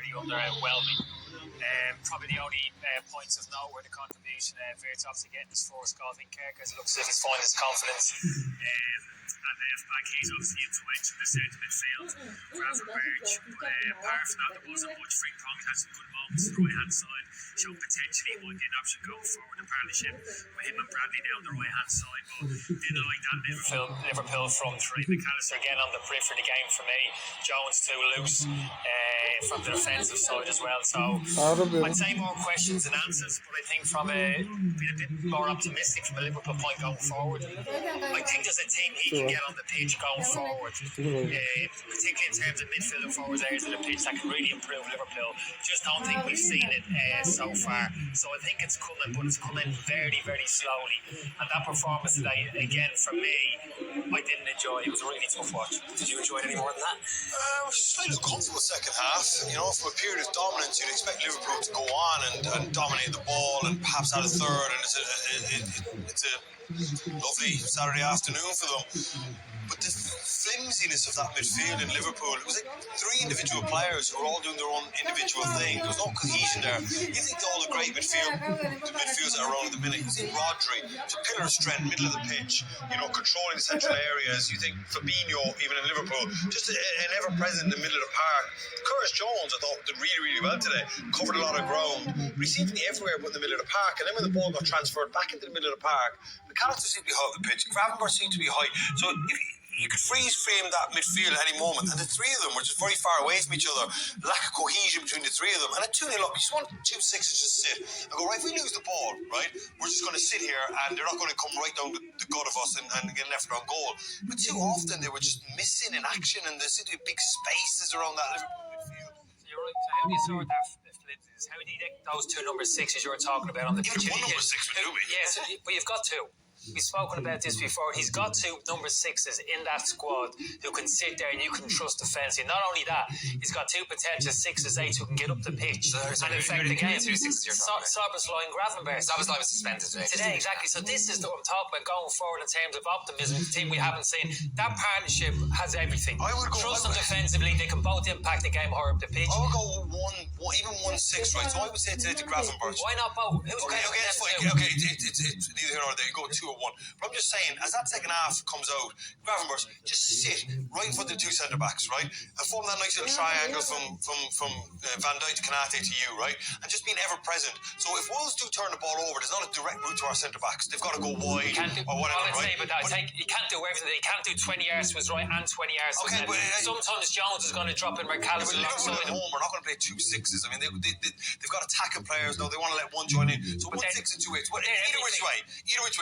pretty underwhelming. Probably the only points of note were the contribution Virts obviously getting his first goal. I think Kerkers looks as if he's finding his confidence. At left back, he's obviously influential in the centre midfield. Gravenberch, but apart from that, there wasn't much. Frank Pong had some good moments on the right hand side, showing potentially he might be an option going forward in partnership with him and Bradley down the right hand side. But didn't like that Liverpool front three. McAllister again on the periphery of the game for me. Jones too loose from the defensive side as well. So I'd say more questions than answers, but I think from being a bit more optimistic from a Liverpool point going forward, I think there's a team he can get on the pitch going forward, particularly in terms of midfield and forwards areas of the pitch that can really improve Liverpool. Just don't think we've seen it so far. So I think it's coming, but it's coming very, very slowly. And that performance today, again, for me, I didn't enjoy. It was a really tough watch. Did you enjoy it any more than that? It was just a little comfortable second half. You know, from a period of dominance, you'd expect Liverpool to go on and dominate the ball and perhaps add a third. And it's a lovely Saturday afternoon for them. But the flimsiness of that midfield in Liverpool, it was like three individual players who were all doing their own individual thing. There was no cohesion there. You think all the great midfields that are around at the minute, you think Rodri, it's a pillar of strength, middle of the pitch, you know, controlling the central areas. You think Fabinho, even in Liverpool, just an ever-present in the middle of the park. Curtis Jones, I thought, did really, really well today. Covered a lot of ground. But he seemed to be everywhere but in the middle of the park. And then when the ball got transferred back into the middle of the park, McAllister seemed to be high up the pitch. Gravenberch seemed to be high. So if you could freeze frame that midfield at any moment, and the three of them were just very far away from each other. Lack of cohesion between the three of them. And at 2-0 up, you just want 2-6 to just sit and go, right, if we lose the ball, right, we're just going to sit here and they're not going to come right down the gut of us and get left on goal. But too often they were just missing in action, and there seemed to be big spaces around that Liverpool midfield. You're right. So how do you sort that? How do you get those two number sixes you were talking about on the pitch? One number six would do it. Yes, but you've got two. We've spoken about this before. He's got two number sixes in that squad who can sit there and you can trust defensively. Not only that, he's got two potential 6'8" who can get up the pitch and affect the game. Soboslai and Gravenberch. Soboslai was suspended today. Exactly. So this is what I'm talking about going forward in terms of optimism. The team we haven't seen. That partnership has everything. Trust them defensively. They can both impact the game higher up the pitch. I would go even 1-6, right? So I would say today to Gravenberch. Why not both? Okay, that's fine. Okay, it's neither here nor there. You go 2-1. But I'm just saying, as that second half comes out, Gravenberch, just sit right in front of the two centre backs, right? And form that nice little triangle from Van Dijk to Kanate to you, right? And just being ever present. So if Wolves do turn the ball over, there's not a direct route to our centre backs. They've got to go wide or whatever, right? But he can't do everything. He can't do 20 yards to his right and 20 yards to his left. Sometimes Jones is going to drop in McAllister. Liverpool at home, we're not going to play 2 6s. I mean, they've got attacking players now. They want to let one join in. So 1 6 and 2 8. Either which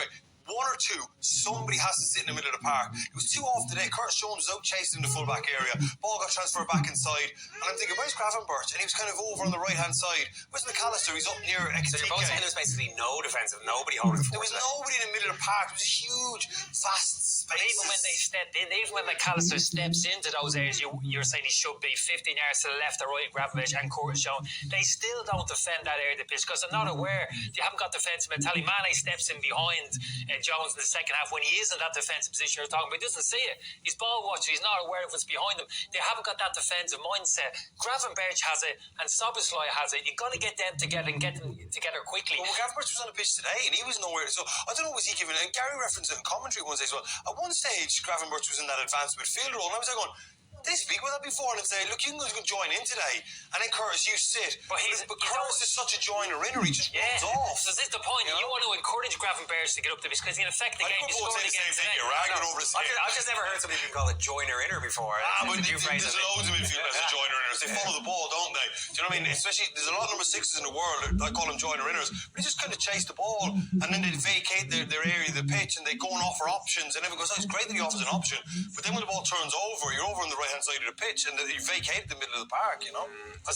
way. One or two, somebody has to sit in the middle of the park. It was too off today. Curtis Jones was out chasing in the full-back area. Ball got transferred back inside. And I'm thinking, where's Gravenberch? And he was kind of over on the right-hand side. Where's McAllister? He's up near XTK. So you're both saying there was basically no defensive, nobody holding the There was nobody in the middle of the park. It was a huge, vast space. Even when they stepped in, even when McAllister steps into those areas, you're saying he should be 15 yards to the left or right, Gravenberch and Curtis Jones. They still don't defend that area of the pitch because they're not aware. They haven't got defensive mentality. Mane steps in behind Jones in the second half when he is in that defensive position you're talking about. He doesn't see it. He's ball watching. He's not aware of what's behind him. They haven't got that defensive mindset. Gravenberch has it and Soboslai has it. You've got to get them together and get them together quickly. Well, Gravenberch was on the pitch today and he was nowhere. So I don't know, was he giving, and Gary referenced it in commentary one day as well. At one stage, Gravenberch was in that advanced midfield role and I was like going, they speak with that before and say, look, you guys can join in today. And then Curtis, you sit. But Curtis is such a joiner-inner, he just runs off. So this is the point. You want to encourage Gravenberch to get up to this because he can affect the game. He's scoring against it. I've just never heard somebody call it joiner-inner before. But there's loads of midfielders that joiner-inners. They follow the ball, don't they? Do you know what I mean? Especially, there's a lot of number sixes in the world, I call them joiner-inners, but they just kind of chase the ball and then they vacate their area of the pitch and they go and offer options and everyone goes, oh, it's great that he offers an option. But then when the ball turns over, you're over on the right-hand side of the pitch and you vacated the middle of the park, you know. I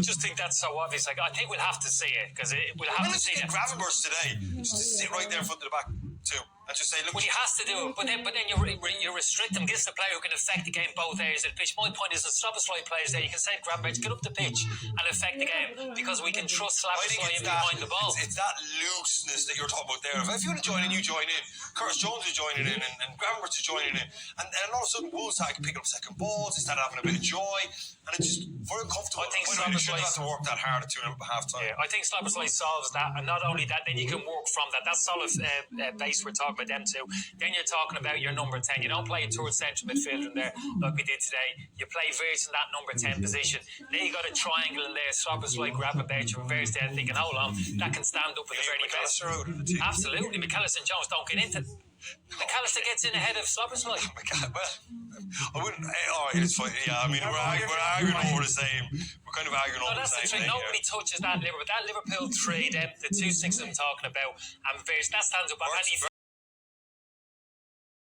just think that's so obvious. Like, I think we'll have to see it because we'll have to see it. Gravenberch today, just to sit right there in front of the back too. and just say, look. Well, he has to do it, but then you restrict him. Gives the player who can affect the game both areas of the pitch. My point is, stop us slide players there. You can say, Grabenberch, get up the pitch and affect the game because we can trust Slabberslide behind the ball. It's that looseness that you're talking about there. If you want to join in, you join in. Curtis Jones is joining in, and Grabenberch is joining in, and all of a sudden Wolves started picking up second balls. They started having a bit of joy, and it's just very comfortable. I think you shouldn't have to work that hard at 2.5 time. Yeah, I think Slabberslide solves that, and not only that, then you can work from that. That's solid base we're talking about them two. Then you're talking about your number 10. You don't play a towards central midfielder in there like we did today. You play Verts in that number 10 position. Then you got a triangle in there. Slabberslide, Grabenberch, and Verts there, thinking, hold on, that can stand up with the very best. Absolutely, McAllister and Jones don't get into it. McAllister gets in ahead of Slabberslide. Well, I wouldn't. All right, it's fine. Yeah, I mean, we're arguing over the same. We're kind of arguing over the same thing. Nobody touches that Liverpool. That Liverpool 3, the 2-6 I'm talking about, and Verts, that stands up on any